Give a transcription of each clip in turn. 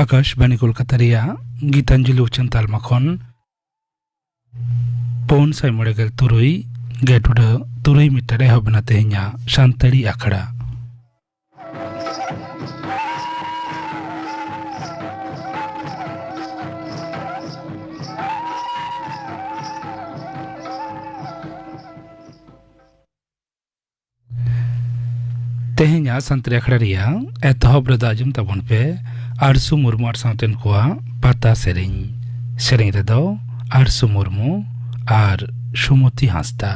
आकाशवाणी कोलकाता गीतांजलि उच्चन तालमाखन पौन साय मोड़ेगल तुरुई गेटुड तुरुई मीटर हबना तेहኛ सानताड़ी आखड़ा तेहኛ सानताड़ी आखड़ा रिया एतहब रदाजम तबन पे आरसु मुर्मू और साउतेन कोआ पाता सेरें रेदो आरसु मुर्मू और सुमति हांसदा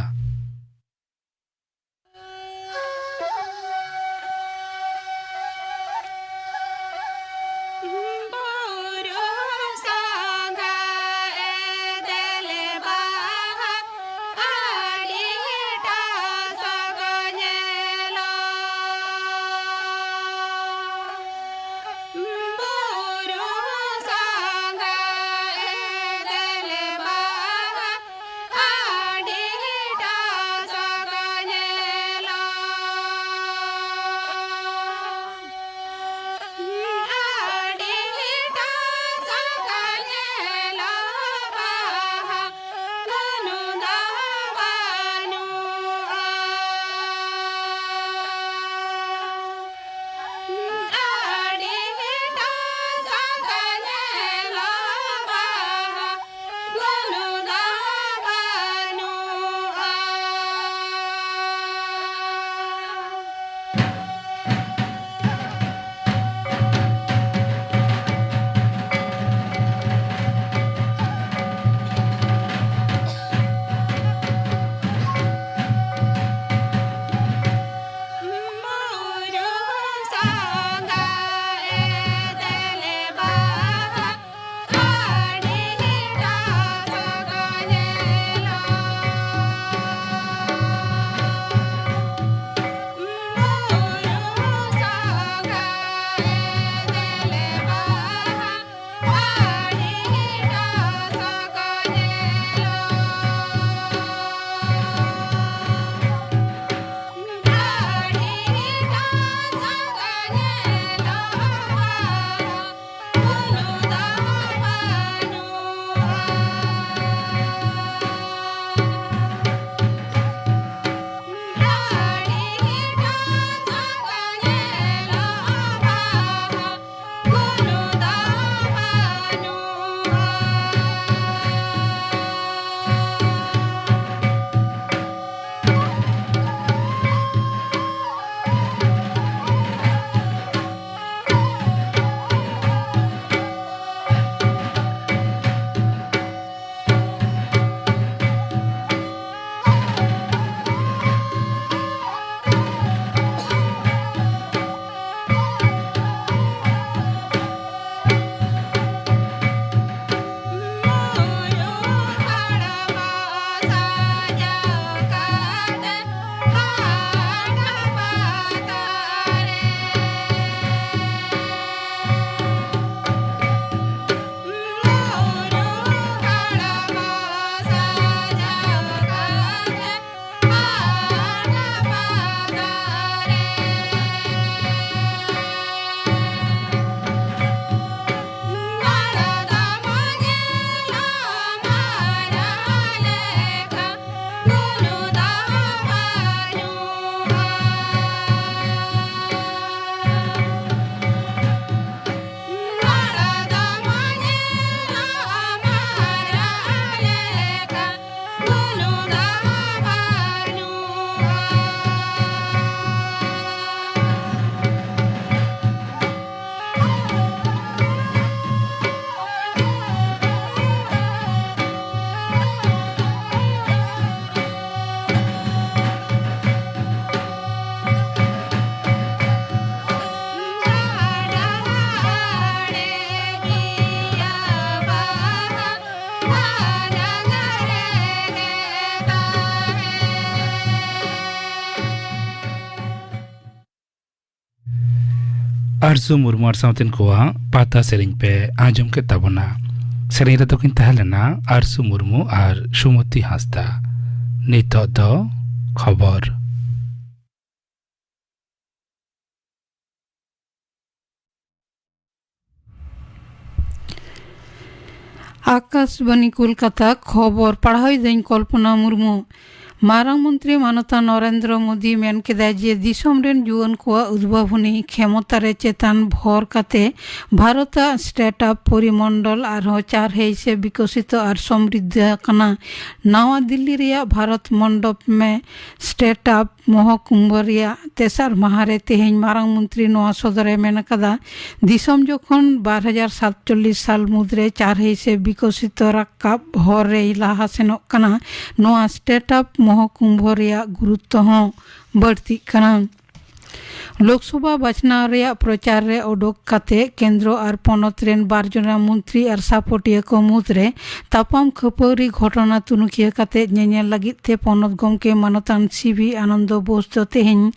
आरसु मुर्मू और साउतेन कोआ पाता सेरें पे आजम के तबना सेरें रे तकिन तहलेना आरसु मुर्मू और सुमति हांसदा नितो दो खबर। आकाशवाणी कोलकाता खबर पढ़ाई दिन कल्पना मुर्मू मारांग मंत्री मानता नरेंद्र मोदी मेन केदा जे दिसम रेन जुआन को उद्भावनी क्षमतारे चेतान भर काते भारत स्टार्टअप परिमंडल और चारहे से विकसित और समृद्ध कना नवा दिल्ली रिया भारत मंडप में स्टार्टअप महकुंभ रिया तेसार महारे तेहेñ मारांग मंत्री नवा सदरे मेन कदा दिसम जखन 2047 साल मुद्रे चारहे से विकसित राकाब हर रे लाहा सेनोग कना नवा स्टार्टअप महकुंभ रिया गुरुत्व हों बढ़ती कना लोकसभा बाछनाव रिया प्रचार रे ओडोक काते केंद्र और पनत रेन 12 जना मंत्री और सापटिया को मुद्रे तापाम खपौरी घटना तुनुखिया काते ñeñel लगित ते पनत गमके मानतान सीवी आनंद बोस दो तेहेñ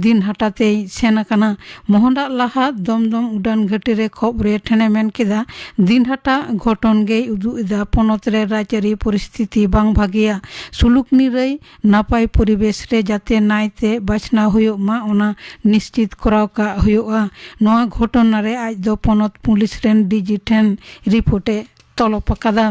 दिन हटाते सेन कना मोहनदा लाहा दमदम उडान घाटी रे खबरे ठेने मेन केदा दिन हटा घटन गे उदु इदा पनत रे राजरी परिस्थिति बांग भागिया सुलुक निरई नापाय परिवेश रे जाते नायते बाछना हुयो मा ओना निश्चित कराव का हुआ नवा घटना रे आज दो पनत पुलिस रेन डीजी ठेन रिपोर्टे तलब अकादा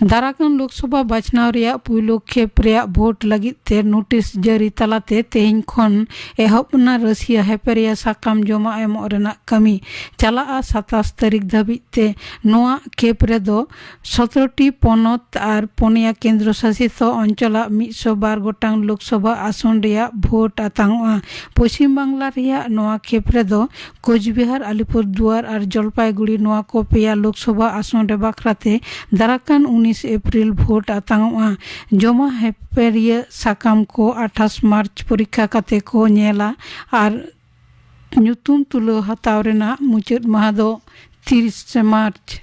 दाराकान लोकसभा बाछनाव रिया पुइलो खेप रिया भोट लगित ते नोटिस जारी तलाते तेहेñ खन एहबना रसिया हेपेरिया साकाम जमा एम ओरेना कमी चला 27 तारीख धाबी ते नोआ खेप रे दो 17टी पनत और पनिया केंद्र शासित अंचला 112 गोटांग लोकसभा आसन रिया भोट आतांगआ पश्चिम बांगला रिया नोआ खेप रे दो कोचबिहार अलीपुरदुआर और जलपाईगुड़ी नोआ को पेया लोकसभा आसन रे बाखराते दाराकान 19 एप्रिल भोट आतांगआ जमा हेपेरिया साकाम को 28 मार्च परीक्षा काते को नेला और ᱧᱩᱛᱩᱢ तुलो हताव रेना मुचाद माह दो 30 मार्च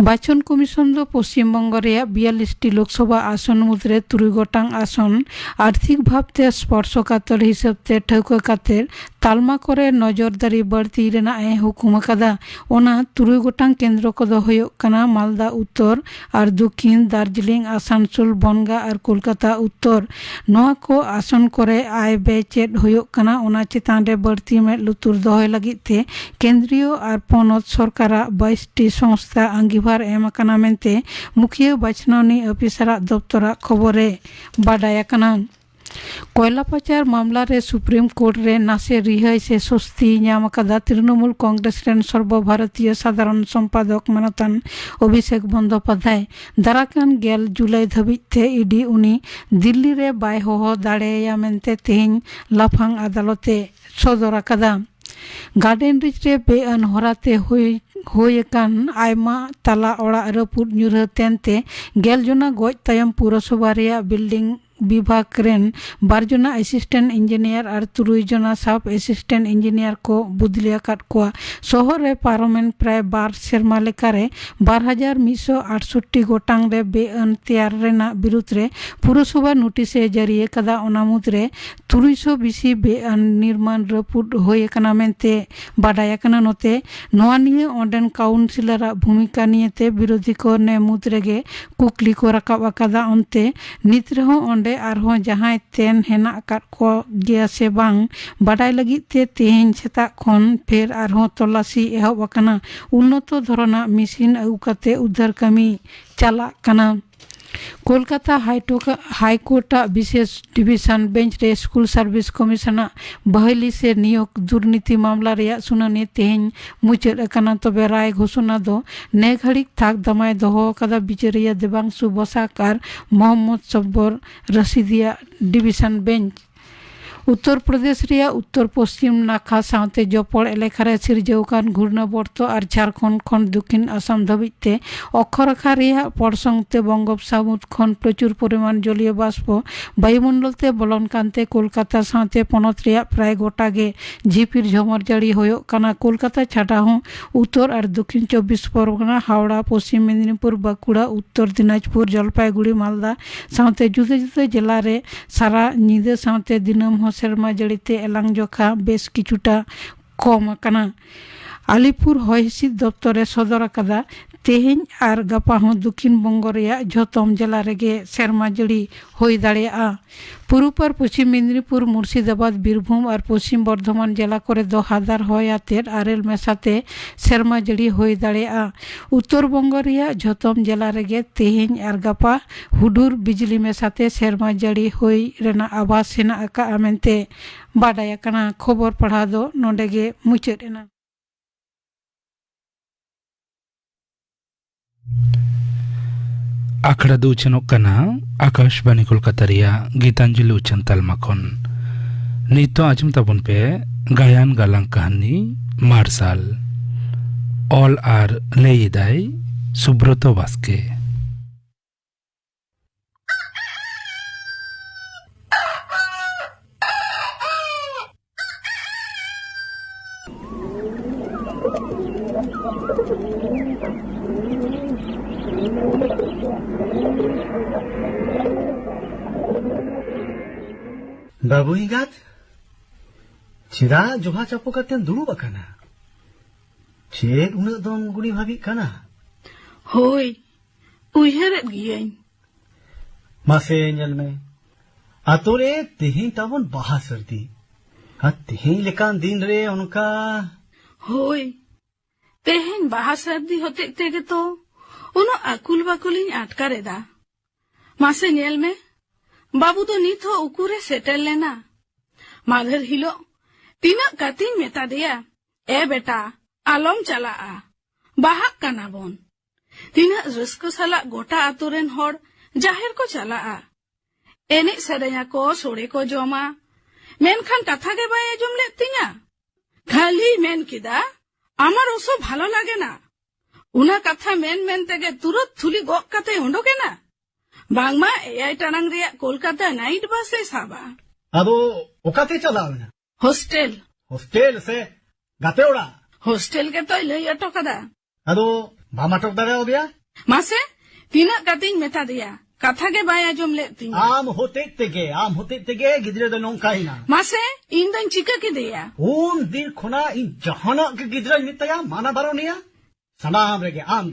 बाचन कमिशन दो पश्चिम बंग रे 42टी लोकसभा आसन मुद्रे 3 गोटांग आसन आर्थिक भावते स्पर्शकातर हिसाबते ठौका काते तालमा करे नजरदारी बढ़ती रेना ए हुकुम कदा ओना 3 गोटांग केंद्र को हुयो कना मालदा उत्तर और दक्षिण दार्जिलिंग आसानसोल बनगा और कोलकाता उत्तर नोआ को आसन करे आय बे चेद हुयो कना ओना चितान रे बढ़ती में लुतुर दोहय लगी ते केंद्रीय और पनत सरकारा 22टी संस्था अंगीभार एम कना मेनते मुखिया बाछनावनी अफिसरा दफ्तरा खबरे बाडाय कना कोयला पाचार मामला रे सुप्रीम कोर्ट रे नासे रिहाई से स्वस्ति नाम कदा तृणमूल कांग्रेस रेन सर्वभारतीय साधारण सम्पादक मानतान अभिषेक बंदोपाध्याय दाराकान गेल जुलाई धाबी थे इडी उनी दिल्ली रे बाय होहो दाड़ेया मेनते तेहेñ लाफांग अदालते सदर कदा गार्डन रिच रे बेअन होराते होयकान आयमा ताला ओड़ा रपुद ᱧᱩᱨᱦᱟᱹ तेनते गेल जना गज तायम पुरसभा रेया बिल्डिंग विभाग रेन 12 जना असिस्टेंट इंजीनियर और 3 जना सब असिस्टेंट इंजीनियर को बदलिया काट को शहर रे पार्लियामेंट प्राय 12 सेरमा लेकारे 12,168 गोटांग रे बेअन तैयार रेना विरुद्ध रे पुरसभा नोटिस जारी कदा ओना मुद्रे 300 बिसी बेअन निर्माण रपुद होय कना मेनते बाडाय कना नोते नोआ निये ओंडेन काउंसिलर भूमिका नियते विरोधी को ने मुद्रे गे कुकली को रकाब कदा ओनते नित रहो ओंडे आरहों जहां तेन हेना काट को गया से बांग बाडाय लगी ते तेहेñ सेता खन फेर आरहों तलाशी एहब कना उन्नत धरना मिसिन अगु काते उद्धार कमी चला कना कोलकाता हाईकोर्ट विशेष डिवीजन बेंच रे स्कूल सर्विस कमिशनर बहली से नियोग दुर्नीति मामला रे सुनानी तेहेñ मुचाद अकाना तबे राय घोषणा दो ने घड़ी थाक दमाय दोहो कदा बिचारिया देवांशु बसाकार मोहम्मद सब्बर रशीदिया डिवीजन बेंच उत्तर प्रदेश रिया उत्तर पश्चिम नाखा साथे जपड़ एलेखारे सिरजौकान घूर्णबर्त और झारखंड खन दक्षिण आसाम धाबिते अक्षरेखा रिया पड़संगते बंगोपसागर खन प्रचुर परिमाण जलीय बाष्प वायुमंडलते बलन कानते कोलकाता साथे पनत रिया प्राय गोटागे झिपिर झमर जाड़ी होयो काना कोलकाता छाड़ा हों उत्तर और दक्षिण 24 परगना हावड़ा पश्चिम मेदिनीपुर बांकुड़ा उत्तर दिनाजपुर जलपाईगुड़ी मालदा साथे जुदे जुदे जिला रे सारा निदे साथे दिनम सेरमा जड़ीते एलांग जोखा बेस किछुटा कम कना আলিপুর হয় হিসিদ দপ্তরে সদর আকাদা তেহেñ আর গাপা হᱚᱸ দক্ষিণ বঙ্গ রেয়াᱜ ঝᱚᱛᱚᱢ জেলা রেগে সেরমা জাড়ি হই দাড়েয়াᱜᱼᱟ। পূর্ব আর পশ্চিম মেদিনীপুর, মুর্শিদাবাদ, বীরভূম আর পশ্চিম বর্ধমান জেলা করে দো হাদার হয় আতের আরেল মেশাতে সেরমা জাড়ি হই দাড়েয়াᱜᱼᱟ। উত্তরবঙ্গ রেয়াᱜ ঝᱚᱛᱚᱢ জেলা রেগে তেহেñ আর গাপা হুডুর বিজলি মেশাতে সেরমা জাড়ি হই রেনা আভাস হেনাᱜ ᱟᱠᱟᱜᱼᱟ ᱢᱮᱱᱛᱮ ᱵᱟᱰᱟᱭ ᱟᱠᱟᱱᱟ। খবর পড়া দো ᱱᱚᱰᱮ ᱜᱮ ᱢᱩᱪᱟᱹᱫ ᱮᱱᱟ। ᱟᱠᱷᱲᱟ ᱫᱚ ᱩᱪᱷᱟᱹᱱᱚᱜ ᱠᱟᱱᱟ ᱟᱠᱟশবাণী ᱠᱳᱞᱠᱟᱛᱟ ᱨᱮᱭᱟᱜ ᱜীতাᱧᱡᱚᱞᱤ ᱩᱪᱷᱟᱹᱱ ᱛᱟᱞᱢᱟ ᱠᱷᱚᱱ। ᱱᱤᱛᱚᱜ ᱟᱸᱡᱚᱢ ᱛᱟᱵᱚᱱ ᱯᱮ ᱜᱟᱭᱟᱱ ᱜᱟᱞᱟᱝ ᱠᱟᱹᱦᱱᱤ ᱢᱟᱨᱥᱟᱞ। ᱚᱞ ᱟᱨ ᱞᱟᱹᱭ ᱮᱫᱟᱭ ᱥᱩᱵᱨᱚᱛᱚ ᱵᱟᱥᱠᱮ। बाबू इंगात चिरा जोहा चापो करते दुड़ूब आकाना चेद उना दम गुणी भाभी काना होय उयहरत गियाኝ मासे नेल में आतोरे तेहें ताबन बाहा सर्दी हा तेहें लेकान दिन रे उनका होय तेहेñ बाहा सर्दी होते तेगे तो उनो आकुल बाकुलिñ आटकारेदा मासे नेल में बाबू तो नित हो उकुरे सेटल लेना माधर हिलो तीना कातिन मेता दिया ए बेटा आलम चलाआ बाहक काना बोन तीना रस्को साला गोटा आतुरेन होड़ जाहिर को चलाआ एने सरेया को सोड़े को जोमा मेनखान कथा के बाय आजम ले तिना खाली मेन किदा आमार ओसो भालो लागे ना उना कथा मेन मेन तेगे तुरत थुली गक काते उंडोके ना बांगमा एआई टानांग रे कोलकाता नाइट बस ले साबा अदो ओकाते चलाओ ना हॉस्टल हॉस्टल से गाते उड़ा हॉस्टल के तो लई अटो कदा अदो भामाटक दारे हो दिया मासे तीना कातिन मेता दिया कथा के बाय आजम ले तिना आम होते तेगे गिदरे दो नोंका ही ना मासे इन दन चिका के दिया उन दिन खुना इन जहाना के गिदरे नितया माना बारो निया सनाम रेगे आम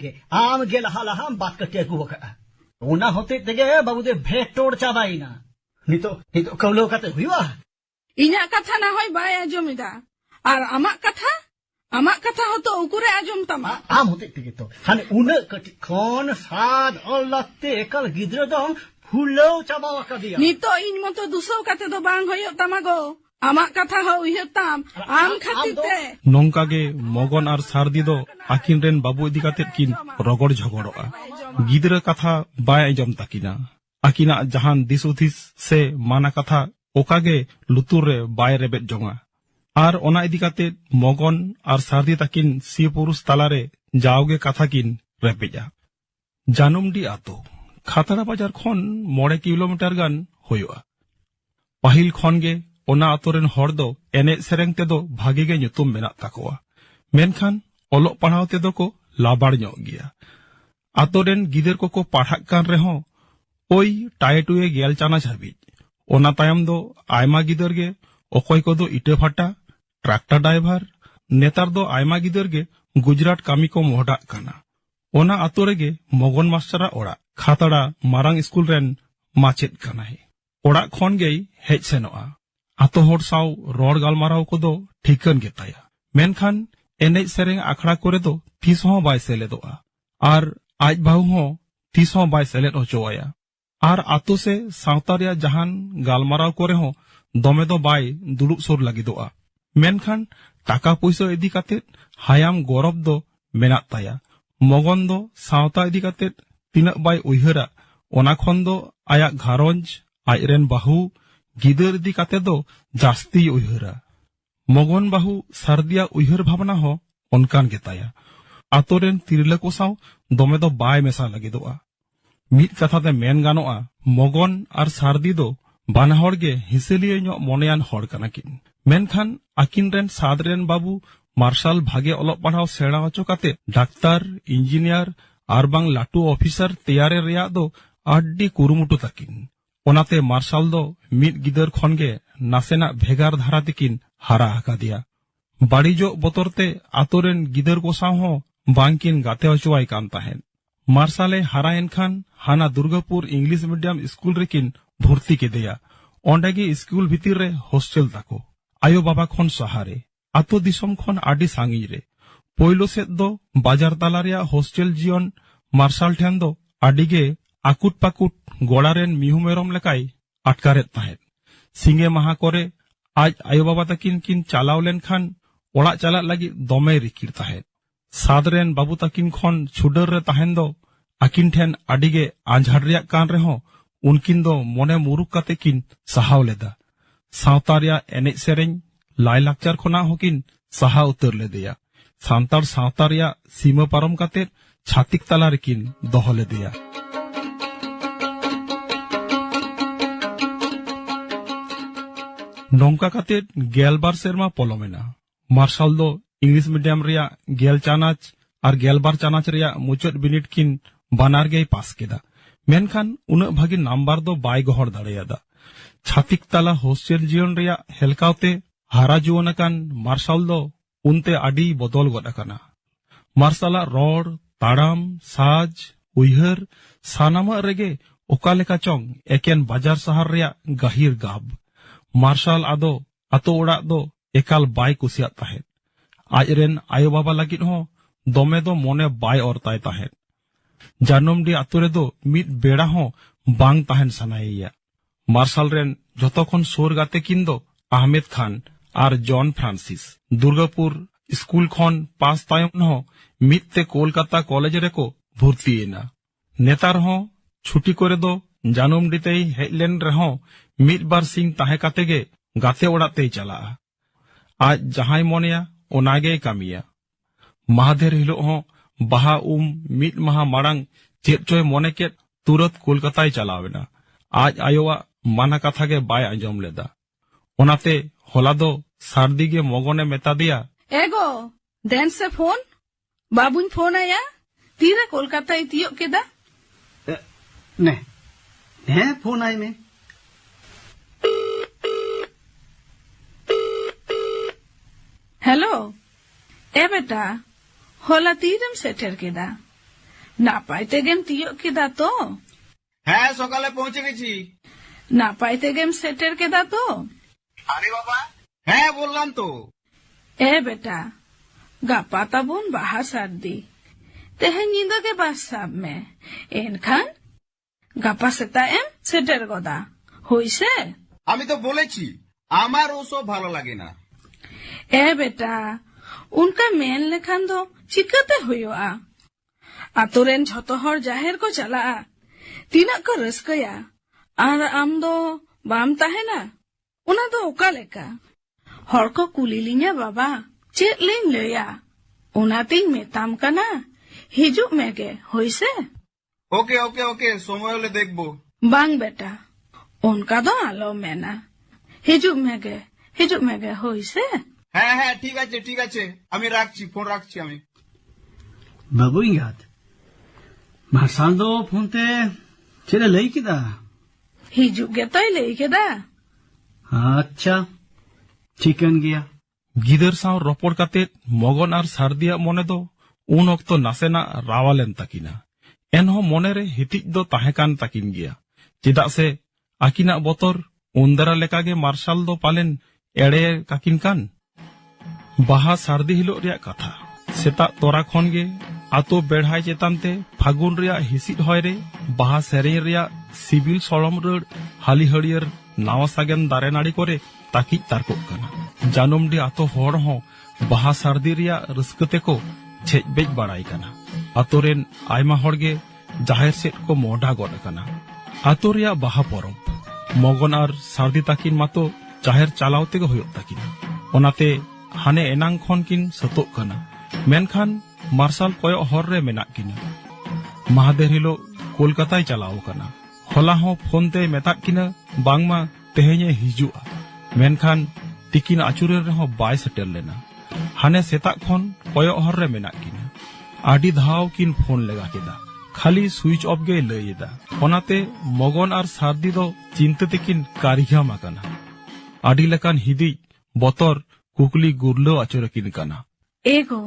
गे लहा लहा बात कटे को वका उना होते तेगे बाबू दे भेट तोड़ चाबाई ना नितो कौलो काते हुआ इना कथा ना होय बाय आजमिदा और आमा कथा हो तो उकुरे आजम तमा आम होते तेगे तो हाने उन कटी कोन साद अल्लाते कल गिदरे दो फुलो चाबा वका दिया नितो इन मतो दुसो काते दो बांग होयो तमागो आमा कथा हो उयताम आम खातिते नोंकागे मगन और सारदी दो आकिन रेन बाबू इदी काते किन रगड़ झगड़ोआ गिदरा कथा बाय आजम ताकिना आकिना जहान दिसुथिस से माना कथा ओकागे लुतुर रे बाय रेबेट जोंगा और ओना इदी काते मगन और सारदी ताकिन सी पुरुष तालारे जाओगे कथा किन रेपेजा जानुमडी आतो खातड़ा बाजार खन 9 किलोमीटर गान होयोआ पाहिल खनगे ओना आतोरेन हर दो एने सेरेंग तेदो भागे गे nyutum मेना ताकोआ मेनखान ओलो पढ़ाव तेदो को लाबाड़ ᱧᱚᱜ गिया आतोरेन गिदर को पढ़ाक कान रेहो ओई टाइटुए गेल चाना हाबिज ओना तायम दो आयमा गिदर गे ओकय को दो इटे फाटा ट्रैक्टर ड्राइवर नेतार दो आयमा गिदर गे गुजरात कामी को मोहडाक काना ओना आतोरे गे मगन मास्टरा ओड़ा खातड़ा मारांग स्कूल रेन माचेद कानाय ओड़ा खन गे हेज सेनोआ आतो हर साव रोड गालमाराव को दो ठीकन गेताया मेनखान एने सेरेंग आखड़ा करे दो तीस हों बाय सेलेदोआ और आज बाहु हों तीस हों बाय सेलेद होचोआया और आतो से सावतारिया जहान गालमाराव करे हों दमे दो बाय दुड़ुब सुर लगिदोआ मेनखान टाका पैसा इदी काते हायाम गौरव दो मेनात ताया मगन दो सावता इदी काते तिना बाय उयहरा ओना खन दो आया घारंज आयरेन बाहु गिदर इदी काते दो जास्ती उयहरा मगन बाहु सारदिया उयहर भावना हो उनकान गेताया आतोरेन तिरले को साव दमे दो बाय मेसा लगिदोआ मिद कथा ते मेन गानोआ मगन और सारदी दो बानहर गे हिसेलिए ᱧᱚᱜ मनेयान हर कानाकिन मेनखान आकिन रेन साद रेन बाबू मार्शल भागे ओलग पढ़ाव सेड़ा होचो काते डाक्तार इंजिनियर और बांग लाटू ऑफिसर तैयारे रेया दो आड्डी कुरुमुटु ताकिन ओनाते मार्शल दो मिद गिदर खनगे नासेना भेगार धारा तिकिन हारा हका दिया बाड़ीजो बतरते आतोरेन गिदर को साव हो बांकिन गाते हचुआई कान ताहेन। मार्शाले हारायन खान हाना दुर्गापुर इंग्लिश मीडियम स्कूल रेकिन भर्ती केदेया। ओंडेगे स्कूल भितिर रे हॉस्टल ताको आयो बाबा खन सहारे आतो दिसम खन आडी सांगिज रे। पोइलो सेद दो बाजार ताला रेया हॉस्टल जीवन मार्शाल ठेन दो आडीगे आकुट पाकुट गोड़ारेन मिहु मेरम लेकाई आटकारेत ताहेन। सिंगे माहा करे आज आयो बाबा तकिन किन चालाव लेन खान ओड़ा चाला लगी दमे रिकिर ताहेन। सादरेन बाबू तकिन खन छुडर रे ताहेन दो आकिन ठेन आडीगे आंझाड़ रेया कान रेहो उनकिन दो मोने मुरुक काते किन सहाव लेदा। सावता रेया एनेज सेरेñ लाई लाकचार खना होकिन सहा उतर लेदेया। सांतार सावता रेया सीमा पारम काते छातिक ताला रेकिन दोहो लेदेया। नोंका काते गेलबार सेरमा पलोमेना। मार्शाल दो इंग्लिश मीडियम रेया गेल चानाच और गेलबार चानाच रेया मुचत बिनिट किन बानार गेई पास केदा। मेनखान उना भागी नंबर दो बाय गहर दाड़ेयादा। छातिक ताला हॉस्टल जीवन रेया हेलकावते हारा जुवनकान मार्शाल दो उनते आडी बदल गदकाना। मार्शाला रोड ताड़ाम साज उइहर सानामा रेगे ओकालेका चोंग एकेन बाजार शहर रेया गहिर गाब। मार्शाल आदो आतो ओड़ा दो एकाल बाय कुसियात ताहेन। आजरेन आयो बाबा लागिद हो दोमे दो मोने बाय औरताय ताहेन। जानमडी आतुरे दो मिद बेड़ा हो बांग ताहेन सनाइया। मार्शाल रेन जतोखन सोर गाते किन दो आहमेद खान और जॉन फ्रांसिस। दुर्गापुर स्कूल खन पास तायम हो मिदते कोलकाता कॉलेज रेको भर्ती एना। नेतार हो छुट्टी करे दो जानमडीते हेजलेन रेहो मिद बार सिंह ताहे कातेगे गाते ओड़ाते चला। आज जहां मोनेया ओनागे कामिया। महादेर हिलो हो बाहा मिद माहा मारांग चेत चोय मोने के तुरत कोलकाता चलावेना। आज आयोवा माना कथा के बाय आंजम लेदा। ओनाते होला दो सारदी के मगोने मेता दिया एगो देन से फोन बाबुन फोन आया तीरे कोलकाता इतियो केदा ने है फोन आई में हेलो ए बेटा होला तीरम सेटर केदा ना पाइते गेम तियो केदा तो হ্যাঁ সকালে পৌঁছে গেছি। না পাইতে গেম সেটের কেদা তো আরে বাবা হ্যাঁ বললাম তো। ए बेटा गापा ताबुन बाहा सर्दी तेहे नींद के बाद सब में एनखान गापा सेता एम सेटर गोदा होइसे। আমি তো বলেছি আমার ওসব ভালো লাগে না। ए बेटा उनका मेन लेखान दो चिकाते हुयो आ आतुरेन झतो हर जाहिर को चला तीना को रस्कया आर आम दो बाम ताहेना उना दो ओका लेका हर को कुलिलिnya बाबा चेत लिंग लया उना तिंग मेताम काना हिजुक मेगे होइसे। ওকে ওকে ওকে সময় হলে দেখবো। बांग बेटा उनका दो आलो मेना हिजुक मेगे होइसे। হ্যাঁ হ্যাঁ ঠিক আছে আমি রাখছি ফোন রাখছি আমি। बाबू इंगात मार्शाल दो फोन ते चले लई किदा हिजुक गे तोय लई केदा। अच्छा चिकन गया। गिदर साव रपड़ काते मगन और सारदिया मोने दो उन ओक्तो नासेना रावालेन ताकिना। एनहो मोने रे हितिज दो ताहेकान ताकिन गया चेदा से आकिना बतर उन्दरा लेकागे मार्शाल दो पालेन एड़े काकिन कान। बाहा सारदी हिलो रिया कथा सेता तोरा खन गे आतो बेढ़ाई चेतानते फागुन रिया हिसिद होय रे बाहा सेरेñ रिया सिबिल सड़म रड़ हाली हड़ियर नावा सागेन दारे नाड़ी करे ताकिज तारकोग काना। जानमडी आतो हर हो बाहा सारदी रिया रस्कते को छेज बेज बाड़ाई काना। आतोरेन आयमा हड़गे जाहेर सेट को मोढ़ा गड काना। आतो रिया बाहा परब मगन और सारदी ताकिन मातो जाहेर चालावते गो होयोग ताकिना। ओनाते हाने एनांग खन किन सतोग काना मेनखान मार्शाल कोयो हर रे मेना किना। महादेर हिलो कोलकाता चलाव काना। होला हो फोन ते मेता किना बांगमा तेहेñe हिजुआ मेनखान तिकिन आचुरे रहो बाय सेटेल लेना। हाने सेता खन कोयो हर रे मेना किना आडी धाव किन फोन लेगा केदा खाली स्विच ऑफ गे लयेदा। ओनाते मगन और सारदी दो चिंता तिकिन कारिघा माकाना। आडी लेकान हिदी बतर कुकली गुरलो आचरकिन काना। एगो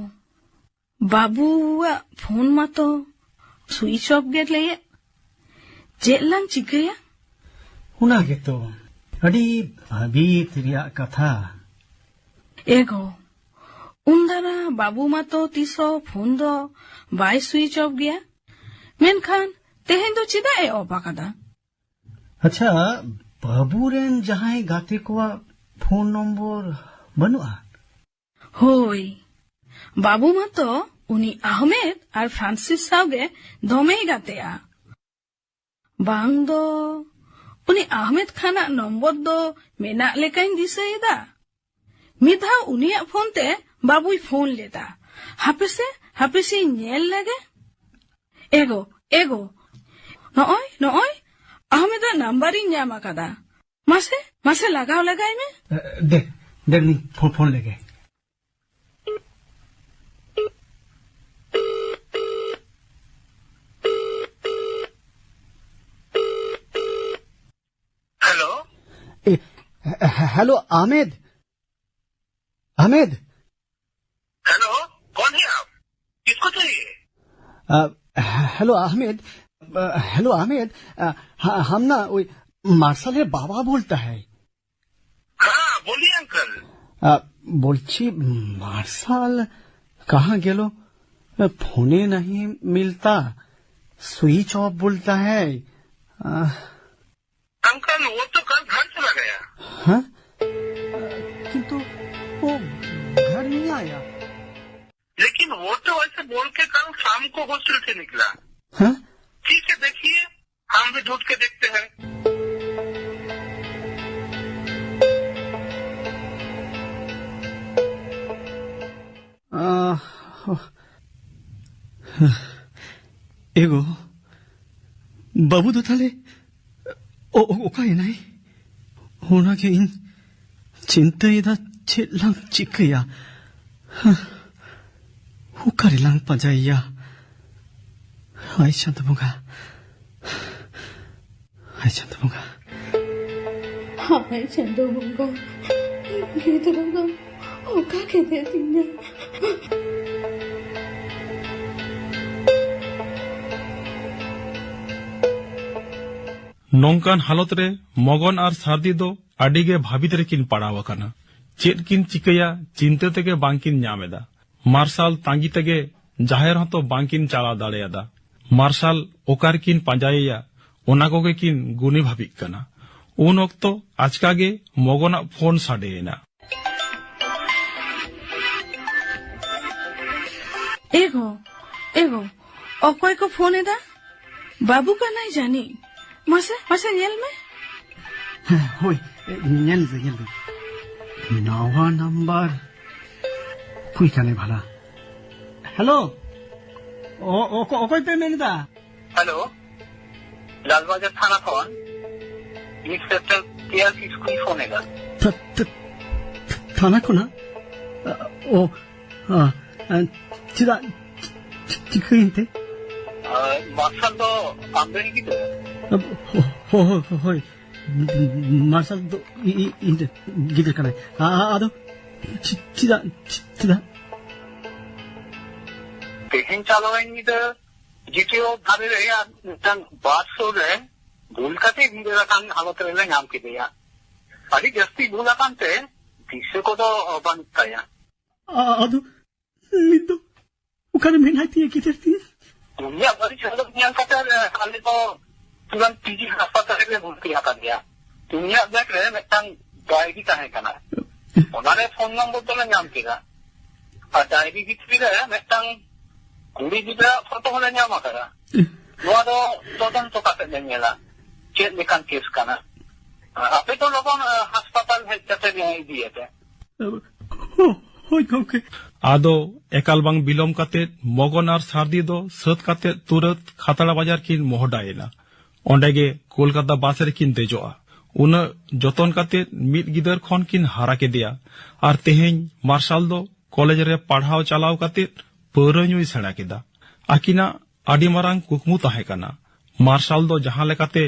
बाबूआ फोन मातो स्विच ऑफ गे लये चेलां चिकया उना के तो अड़ी भाबीत रिया कथा एगो उन्दारा बाबू मातो तीसो फोन दो बाय स्विच ऑफ गया मेनखान तेहेन दो चिदा ए ऑफ आकादा। अच्छा बाबू रेन जहां गाते को फोन नंबर बनुआ होय बाबू मातो उनी अहमेद और फ्रांसिस सावगे दोमे गातेया बांग दो उनी अहमेद खाना नंबर दो मेना लेकाइन दिसेदा मिधा उनिया फोन ते बाबुई फोन लेदा हापेसे नेल लगे एगो एगो नॉय अहमेदा नंबर इन न्यामा कादा मासे लगाओ लगाई में देख नी फोन लेके हेलो आमिद हेलो कौन है आप? किसको चाहिए? हेलो आमिद हम ना वही मार्शल है बाबा बोलता है। हाँ बोलिए अंकल। बोलছি मार्शल कहाँ गेलो फोने नहीं मिलता स्विच ऑफ बोलता है। अंकल वो तो कल घर चला गया। हाँ किंतु वो घर नहीं आया। लेकिन वो तो ऐसे बोल के कल शाम को हॉस्टल से निकला। हाँ ठीक है देखिए हम भी ढूंढ के देखते हैं। एगो बाबू तो थाले ओकाय नहीं होना के इन चिंता इदा चेलांग चिकया हुकारिलांग पंजाइया आई चंदमुगा हाय चंदमुगा गीतमुगा ओका के दे दिया नौकान हालत रे मगन और सारदी दो आडिगे भाबित रेकिन पड़ाव अकाना चेद किन चिकया चिंता तेगे बांकिन न्यामेदा मार्शल तांगी तेगे जाहेर हतो बांकिन चला दाड़ेयादा मार्शल ओकार किन पांजायया ओना कोगे किन गुनी भाबिक काना उन ओक्तो आचकागे मगना फोन साडेना एगो ओकोय को फोन एदा बाबू का नहीं जानी मासे नेल में होय नेल नवा नंबर कुई काने भाला हेलो ओकोय पे मेनदा हेलो लालबाजार थाना फोन इंस्पेक्टर केएल किसको फोन है? थाना को ना ओ चिदा चिकइनते मार्शल तो आंबेरी की तो होय मार्शल तो इंटे गिदर कने आदो चिदा तेहेन चालवाइन द जीटीओ भाबे रे मिटन बात सो रे भूल काते गिदर कान हालत रे नाम के दिया अड़ी जस्ती भूला कानते दिसे को तो बनताया आदो लिदो उकाने मेनाती किधर थी दुनिया बड़ी चलो दुनिया का हाले तो तुरंत पीजी अस्पताल में भर्ती आता गया दुनिया देख रहे मिटन डायरी का है काना उन्होंने फोन नंबर तो नाम केगा और डायरी भी रे मिटन कुड़ी गिद्रा फोटो होले ᱧᱟᱢ ᱟᱠᱟᱫᱟ ᱱᱚᱣᱟ ᱫᱚ ᱛᱚᱫᱚᱱᱛᱚ ᱠᱟᱛᱮ ᱧᱮᱞᱟ ᱪᱮᱫ ᱞᱮᱠᱟᱱ ᱠᱮᱥ ᱠᱟᱱᱟ ᱟᱯᱮ ᱛᱚ ᱞᱚᱜᱚᱱ ᱦᱟᱥᱯᱟᱛᱟᱞ ᱦᱮᱡ ᱠᱟᱛᱮ ᱤᱫᱤᱭᱮᱯᱮ होय गौके आदो एकाल बांग बिलोम काते मगन और सारदी दो सत काते तुरत खातड़ा बाजार किन मोहडायना ओंडेगे कोलकाता बास रे किन देजोआ उन जतन काते मिद गिदर खन किन हारा के दिया और तेहेन मार्शल दो कॉलेज रे पढ़ाव चलाव काते पौरा ᱧᱩᱭ सेड़ा केदा आकिना आडी मारांग कुकमु ताहे काना मार्शल दो जहां लेकाते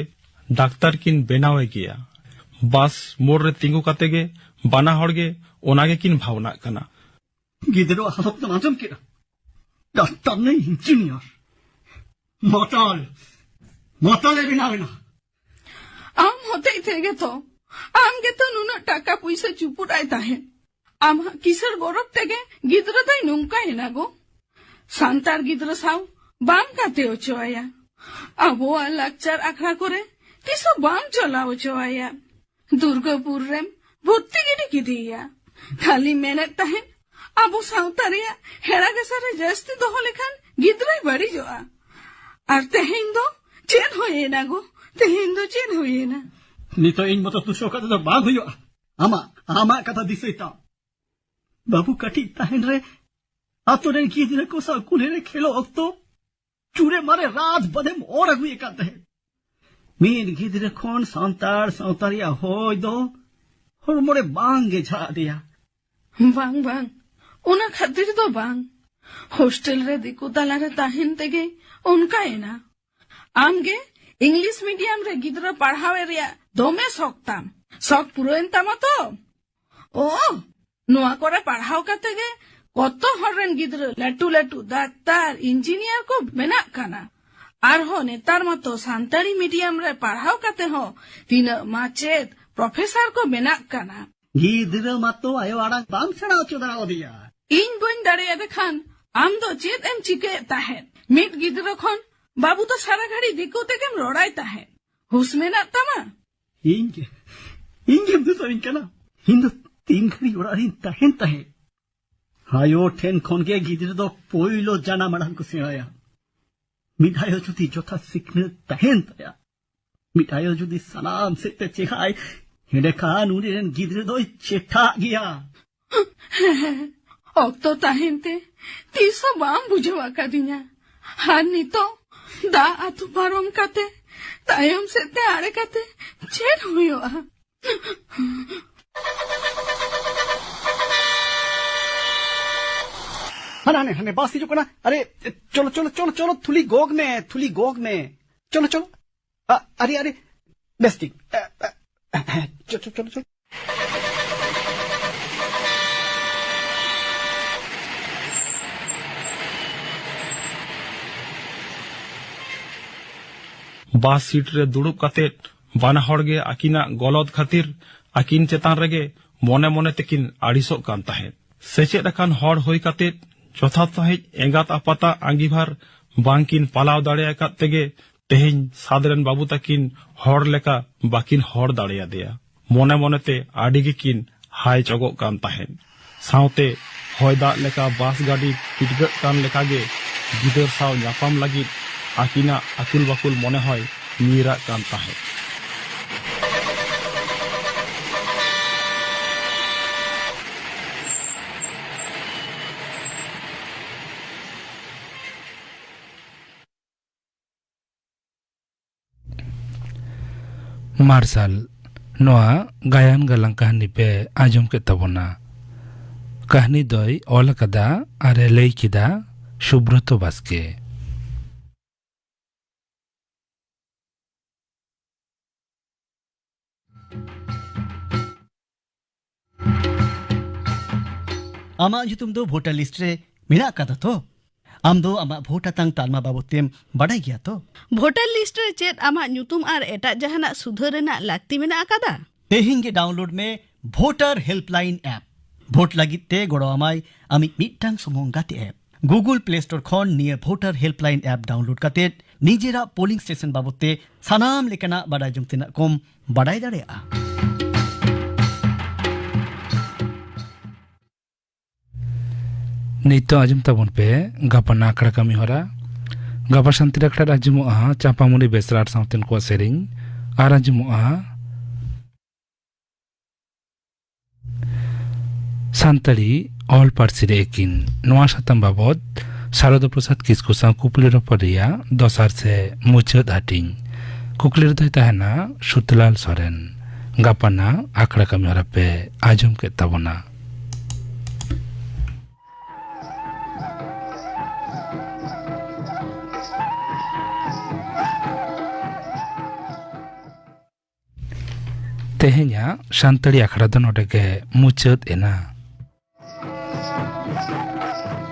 डाक्तार किन बेनावे गया बास मोड़ रे तिंगु काते गे बाना हड़ गे ओनागे किन भावना कना गिदरो हालत ना आजम के डॉक्टर नहीं इंजीनियर माताल बिना बिना आम होते थे तो आम के तो नुना टाका पैसा चुपुराय ताहे आम किसर गौरव तेगे गिद्र दाई नुंका है ना गो सांतार गिद्र साव बाम काते ओचोया अबो लाक्चर आखड़ा करे तिसो बाम चला ओचोया दुर्गापुर रेम भर्ती गिडी किदिया खाली मेहनत ताहे अबो सांतारिया हेरा गेसारे जस्ती दोहो लेखान गिद्रई बड़ी जोआ और तेहेन दो चेन होए ना गो तेहेन दो चेन होए ना नितो इन मतो तुसो कता तो बाग हुयो आमा कथा दिसेता बाबू कटी ताहेन रे आतो रे गिद्रे को सा कुले रे खेलो अक्तो चूरे मारे रात बदे और अगुए काते हैं मीन गिद्रे खोन सांतारिया होय दो और मोरे बांगे झा दिया बांग बांग उना खातिर तो बांग हॉस्टल रे दिकु ताला रे ताहेन तेगे उनका है ना आमगे इंग्लिश मीडियम रे गिद्रा पढ़ावे रे दोमे सकताम शक पुरोइन तामा तो ओ नुआ करे पढ़ाव काते गे कतो हरन गिद्रा लटू लटू डाक्टर इंजीनियर को मेना काना आर हो नेतार मतो सांतारी मीडियम रे पढ़ाव काते हो तीन माचेत प्रोफेसर को मेना काना गिद्रा मतो आयो आड़ा बाम छड़ा चोदरा दिया इन बोइन दाड़े खान आम दो चेत एम चिके ताहे मिट गिद्रा खन बाबू तो सारा घड़ी दिको ते केम रोड़ाई ताहे हुस में ना तमा इंगे तो सरिन कना हिंदू तीन घड़ी उड़ारी ताहे हायो ठेन खोन के गिद्रा दो पोइलो जाना मड़ान को सेवाया मिठायो जुदी जोथा सिखने ताहेन तया मिठायो जुदी सलाम से ते चेहाय हेडे खान उड़ेन गिद्रा दो चेठा गया ऑक्तो ताहेंते तीसो बाम बुझवा का दिया हानि तो दा आतु पारोम काते तायम से ते आड़े काते चेट हुयो हने बासी जो कना अरे चलो थुली गोग में चलो अरे बेस्टिंग चलो बास सीट रे दुड़ुब काते बाना हड़ गे आकिना गलत खातिर आकिन चेतान रेगे मने मने तेकिन आड़िसोग कान ताहे सेचेद अकान हड़ होई काते जथात साहिज एंगात आपाता आंगीभार बांकिन पालाव दाड़े आकात तेगे तेहेन सादरेन बाबू ताकिन हड़ लेका बाकिन हड़ दाड़ेया देया मने मने ते आड़ी गिकिन हाय चगोग कान ताहेन सावते होय दाग लेका बास गाड़ी पिटगत कान लेका गे गिदर साव ᱧᱟᱯᱟᱢ लागिद आकिना आकुल बाकुल मने होय मीरा कान ताहे मार्शल नोआ गायन गलंग कहानी पे आजम के तबना कहानी दोय ओल कदा आरे लई किदा सुब्रत बास्के आमा जुतुम दो वोटर लिस्ट रे मेना कदा तो आम दो आमा भोटा तंग तालमा बाबतेम बड़ाई गया तो भोटर लिस्ट रे चेत आमा ᱧᱩᱛᱩᱢ ᱟᱨ ᱮᱴᱟᱜ ᱡᱟᱦᱟᱱᱟᱜ ᱥᱩᱫᱷᱟᱹᱨ ᱨᱮᱱᱟᱜ ᱞᱟᱹᱠᱛᱤ ᱢᱮᱱᱟᱜ ᱟᱠᱟᱫᱟ तेहिं गे डाउनलोड में वोटर हेल्पलाइन ऐप भोट लगित ते गड़ो आमाय आमी मिटटांग सुमुंग गाते ऐप गूगल प्ले स्टोर खन निये वोटर हेल्पलाइन ऐप डाउनलोड काते निजेरा पोलिंग स्टेशन बाबते सानाम लेकना बड़ाई जमतेना कम बड़ाई दाड़ेया नितो आजम तबन पे गापा आखड़ा कमी हरा गापा शांति आखड़ा आजमोआ चापामुनि बेसराट सावतेन को सेरिंग आर आजमोआ सानताड़ी ऑल पार्सी रे एकिन नोआ सातम बाबद शारद प्रसाद किस्कु साव कुकली रपरिया दसार से मुचाद हाटिंग कुकली रे तहना सुतलाल सोरेन गापाना आखड़ा कमी हरा पे आजम के तबना तेहेnya सानताड़ी आखड़ा दो नोडे के मुचाद एना।